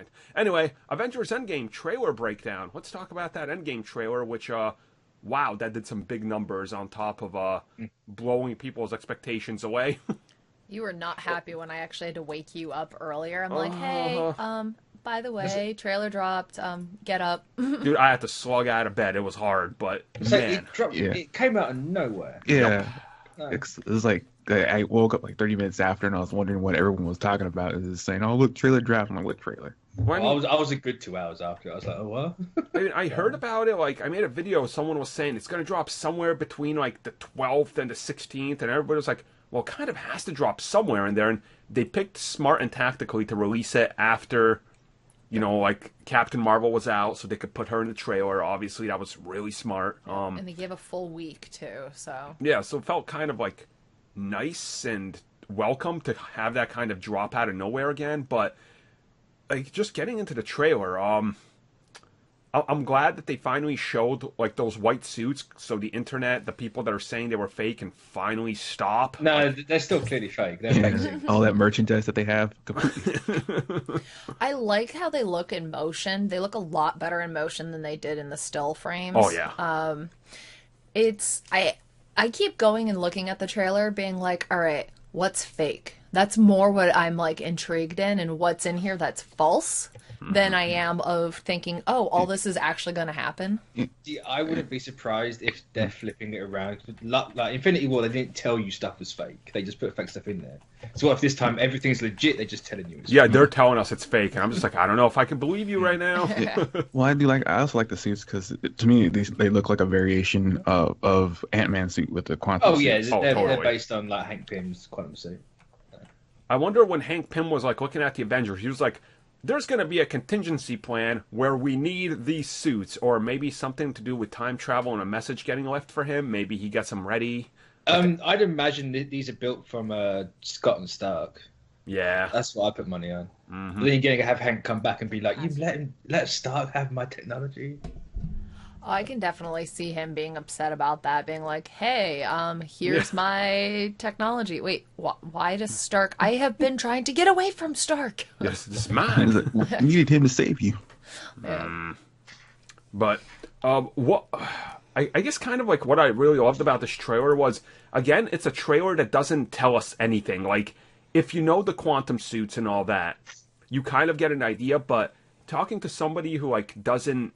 mind. Anyway, Avengers Endgame trailer breakdown. Let's talk about that Endgame trailer, which, wow, that did some big numbers on top of blowing people's expectations away. You were not happy when I actually had to wake you up earlier. I'm like, hey, by the way, trailer dropped. Get up. Dude, I had to slug out of bed. It was hard, but So man. it came out of nowhere. Yeah. Yep. It was like I woke up like 30 minutes after, and I was wondering what everyone was talking about. It was saying, "Oh, look, trailer draft." I'm like, "What trailer?" When, I was a good 2 hours after. I was like, "Oh what?" I mean, I heard about it. Like, I made a video. Someone was saying it's going to drop somewhere between like the 12th and the 16th, and everybody was like, "Well, it kind of has to drop somewhere in there." And they picked smart and tactically to release it after, you know, like Captain Marvel was out, so they could put her in the trailer. Obviously, that was really smart. And they gave a full week too, so Yeah, so it felt kind of like nice and welcome to have that kind of drop out of nowhere again. But like just getting into the trailer, I'm glad that they finally showed like those white suits, so the internet, the people that are saying they were fake, can finally stop. No, they're still clearly fake. They're fake. All that merchandise that they have. I like how they look in motion. They look a lot better in motion than they did in the still frames. Oh yeah. I keep going and looking at the trailer being like, all right, what's fake? That's more what I'm like intrigued in, and what's in here that's false than I am of thinking, oh, all this is actually going to happen. See, I wouldn't be surprised if they're flipping it around. Like Infinity War, they didn't tell you stuff was fake. They just put fake stuff in there. So what if this time everything's legit? They're just telling you it's Yeah, fake. they're telling us it's fake, and I'm just like, I don't know if I can believe you right now. Well, I also like the suits because to me they look like a variation of Ant-Man suit with the quantum. Oh yeah, suits. they're Totally. based on like Hank Pym's quantum suit. I wonder when Hank Pym was like looking at the Avengers, he was like, there's going to be a contingency plan where we need these suits, or maybe something to do with time travel and a message getting left for him. Maybe he gets them ready. I'd imagine these are built from Scott and Stark. Yeah. That's what I put money on. Mm-hmm. But then you're going to have Hank come back and be like, "You let Stark have my technology." I can definitely see him being upset about that, being like, hey, here's my technology. Wait, why does Stark? I have been trying to get away from Stark. This is mine. We needed him to save you. But what I guess kind of like what I really loved about this trailer was, again, it's a trailer that doesn't tell us anything. Like, if you know the quantum suits and all that, you kind of get an idea, but talking to somebody who isn't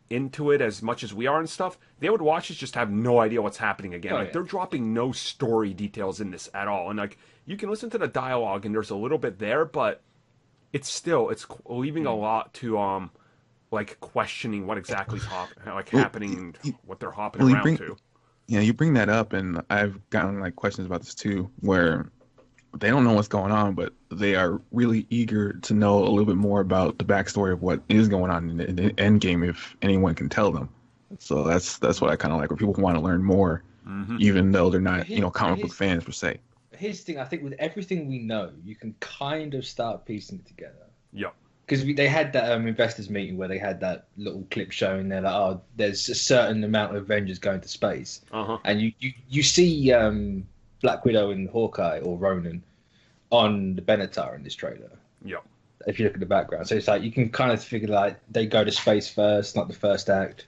into it as much as we are and stuff, they would watch this just have no idea what's happening again. Oh, yeah. They're dropping no story details in this at all. And like, you can listen to the dialogue and there's a little bit there, but it's leaving a lot to like questioning what exactly is happening and what they're hopping around to. Yeah, you bring that up, and I've gotten like questions about this too, where they don't know what's going on, but they are really eager to know a little bit more about the backstory of what is going on in the Endgame, if anyone can tell them. So that's what I kind of like, where people want to learn more, even though they're not, comic book fans per se. Here's the thing: I think with everything we know, you can kind of start piecing it together. Yep. Because they had that investors meeting where they had that little clip showing there that there's a certain amount of Avengers going to space, and you see Black Widow and Hawkeye or Ronan on the Benatar in this trailer. Yep. If you look at the background, so it's like you can kind of figure like they go to space first, not the first act.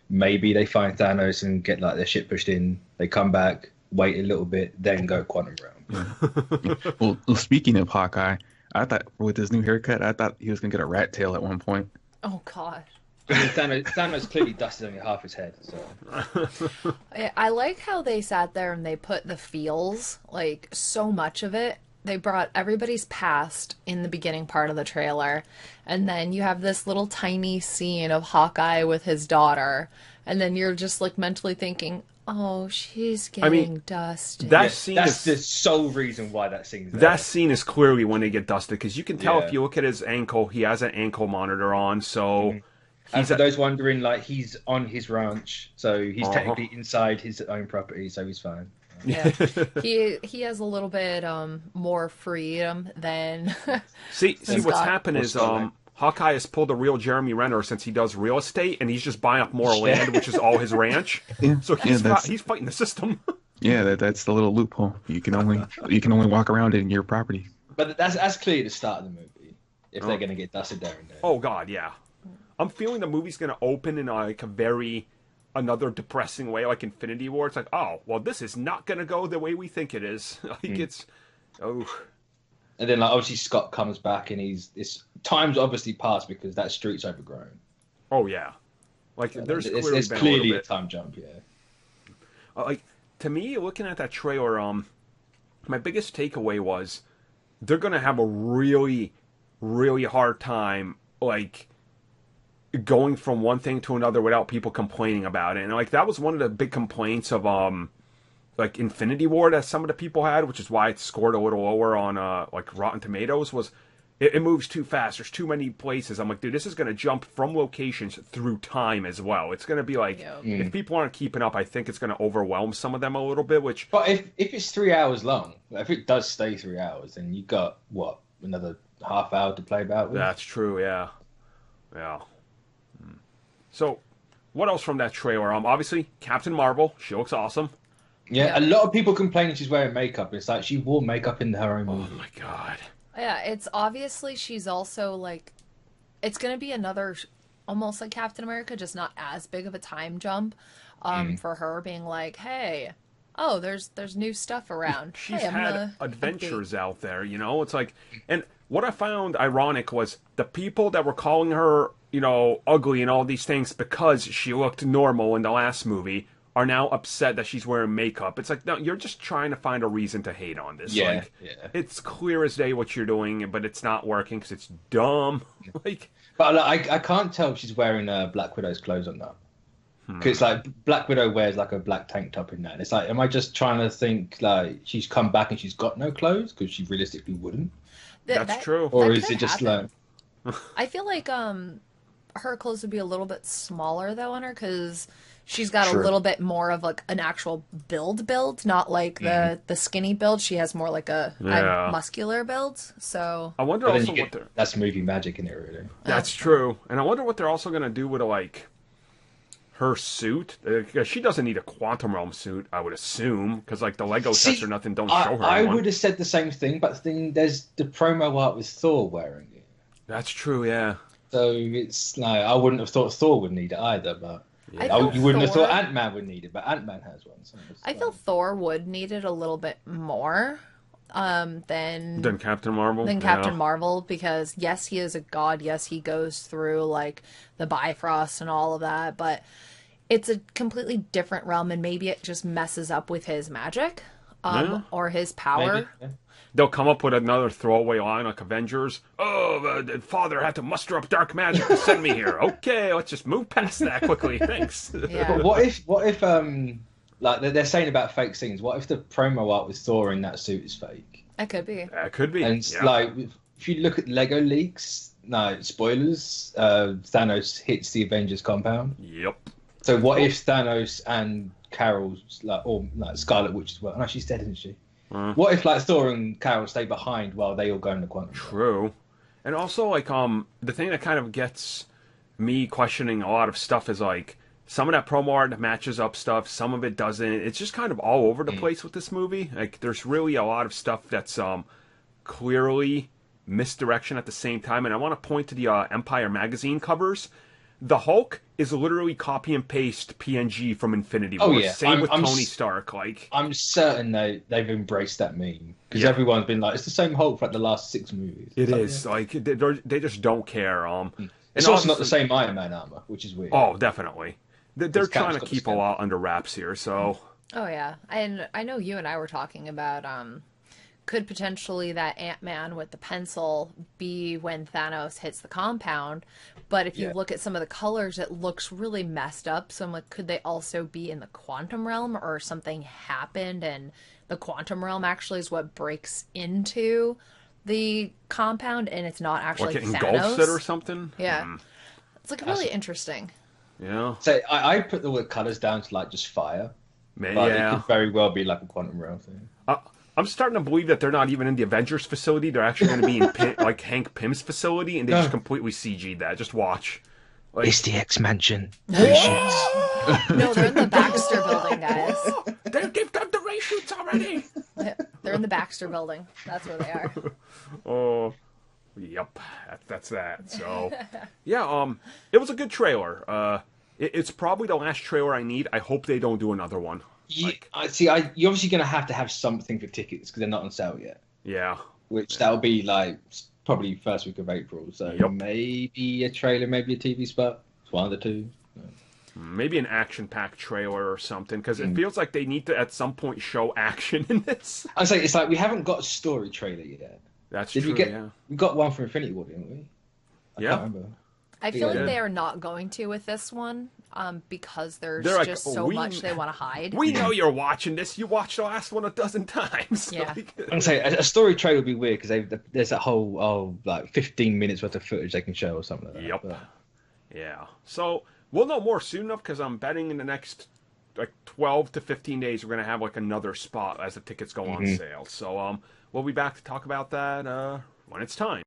Maybe they find Thanos and get like their shit pushed in. They come back, wait a little bit, then go quantum realm. Well, speaking of Hawkeye, I thought with his new haircut, I thought he was gonna get a rat tail at one point. Oh, God. I mean, Thanos clearly dusted only half his head. So. I like how they sat there and they put the feels, like so much of it. They brought everybody's past in the beginning part of the trailer, and then you have this little tiny scene of Hawkeye with his daughter, and then you're just like mentally thinking, oh, she's getting dusted. That's the sole reason why that scene's there. That scene is clearly when they get dusted, because you can tell if you look at his ankle, he has an ankle monitor on, so... And for those wondering, like, he's on his ranch, so he's technically inside his own property, so he's fine. Yeah, he has a little bit more freedom than. see what's happened is Hawkeye has pulled a real Jeremy Renner since he does real estate, and he's just buying up more land, which is all his ranch. So he's fighting the system. Yeah, that's the little loophole. You can only walk around in your property. But that's clearly the start of the movie. if they're going to get dusted there and there. Oh God, yeah. I'm feeling the movie's going to open in like a very another depressing way, like Infinity War. It's like, oh, well, this is not going to go the way we think it is. Like it's, oh. And then, like, obviously Scott comes back, and it's time's obviously passed because that street's overgrown. Oh yeah, like there's clearly a time jump. Yeah. Like to me, looking at that trailer, my biggest takeaway was they're going to have a really, really hard time, like, going from one thing to another without people complaining about it. And like that was one of the big complaints of like Infinity War that some of the people had, which is why it scored a little lower on like Rotten Tomatoes, was it moves too fast. There's too many places. I'm like, dude, this is going to jump from locations through time as well. It's going to be like, if people aren't keeping up, I think it's going to overwhelm some of them a little bit. Which, but if it's 3 hours long, if it does stay 3 hours, then you got what, another half hour to play about with. That's true. Yeah. So, what else from that trailer? Obviously, Captain Marvel. She looks awesome. Yeah, a lot of people complaining she's wearing makeup. It's like she wore makeup in her own movie. Oh my God. Yeah, it's obviously she's also like, it's going to be another, almost like Captain America, just not as big of a time jump for her being like, hey, oh, there's new stuff around. She's hey, had adventures out there, you know? It's like, and what I found ironic was the people that were calling her, you know, ugly and all these things because she looked normal in the last movie are now upset that she's wearing makeup. It's like, no, you're just trying to find a reason to hate on this. Yeah, like, it's clear as day what you're doing, but it's not working because it's dumb. Like, but I can't tell if she's wearing Black Widow's clothes or not. Because like Black Widow wears like a black tank top in that. It's like, am I just trying to think like she's come back and she's got no clothes because she realistically wouldn't? That's true. Or is it just like? I feel like her clothes would be a little bit smaller though on her because she's got a little bit more of like an actual build, not like the skinny build. She has more like a muscular build. So I wonder also what they're... That's movie magic in it, really. That's true. And I wonder what they're also going to do with like her suit. She doesn't need a quantum realm suit, I would assume, because like the Lego sets or nothing don't show her. I would have said the same thing, but the thing, there's the promo art with Thor wearing it. That's true, yeah. So it's like I wouldn't have thought Thor would need it either, but you wouldn't have thought Ant-Man would need it, but Ant-Man has one. So I feel Thor would need it a little bit more than Captain Marvel. Captain Marvel, because yes, he is a god. Yes, he goes through like the Bifrost and all of that, but it's a completely different realm, and maybe it just messes up with his magic or his power. Maybe, yeah. They'll come up with another throwaway line like Avengers. Oh, the father had to muster up dark magic to send me here. Okay, let's just move past that quickly. Thanks. Yeah. But what if like they're saying about fake scenes? What if the promo art with Thor in that suit is fake? It could be. It could be. And like if you look at Lego leaks, no spoilers. Thanos hits the Avengers compound. Yep. So what if Thanos and Carol's or Scarlet Witch as well? No, she's dead, isn't she? What if like Thor and Carol stay behind while they all go in the quantum? True. And also like the thing that kind of gets me questioning a lot of stuff is like some of that promo art matches up stuff, some of it doesn't. It's just kind of all over the place with this movie. Like there's really a lot of stuff that's clearly misdirection at the same time. And I want to point to the Empire magazine covers. The Hulk is literally copy and paste PNG from Infinity War. Oh, yeah. Same with Tony Stark. Like I'm certain they've embraced that meme because everyone's been like, it's the same Hulk for like the last 6 movies. It is like they just don't care. It's also not the same Iron Man armor, which is weird. Oh, definitely. They're trying to keep a lot under wraps here. So. Oh yeah, and I know you and I were talking about could potentially that Ant-Man with the pencil be when Thanos hits the compound, but if you look at some of the colors, it looks really messed up. So I'm like, could they also be in the quantum realm, or something happened and the quantum realm actually is what breaks into the compound and it's not actually like it Thanos? Engulfs it or something? Yeah. It's like really interesting. Yeah. So I put the colors down to like just fire. Maybe, but it could very well be like a quantum realm thing. I'm starting to believe that they're not even in the Avengers facility. They're actually going to be in like Hank Pym's facility, and they just completely CG'd that. Just watch. Like, it's the X Mansion. No, they're in the Baxter building, guys. They've done the reshoots already. They're in the Baxter building. That's where they are. Oh, Yep, that's that. So, yeah, it was a good trailer. It's probably the last trailer I need. I hope they don't do another one. You're obviously going to have something for tickets because they're not on sale yet. Yeah. Which that'll be like probably first week of April. So maybe a trailer, maybe a TV spot. It's one of the two. Maybe an action-packed trailer or something, because it feels like they need to at some point show action in this. I say it's like we haven't got a story trailer yet. That's true. We got one for Infinity War, didn't we? I can't remember. I feel like they are not going to with this one, because there's just so much they want to hide. We know you're watching this. You watched the last one a dozen times. Yeah. I'm saying a story trailer would be weird because there's that whole like 15 minutes worth of footage they can show or something like that. Yep. But... Yeah. So we'll know more soon enough because I'm betting in the next like 12 to 15 days we're gonna have like another spot as the tickets go on sale. So we'll be back to talk about that when it's time.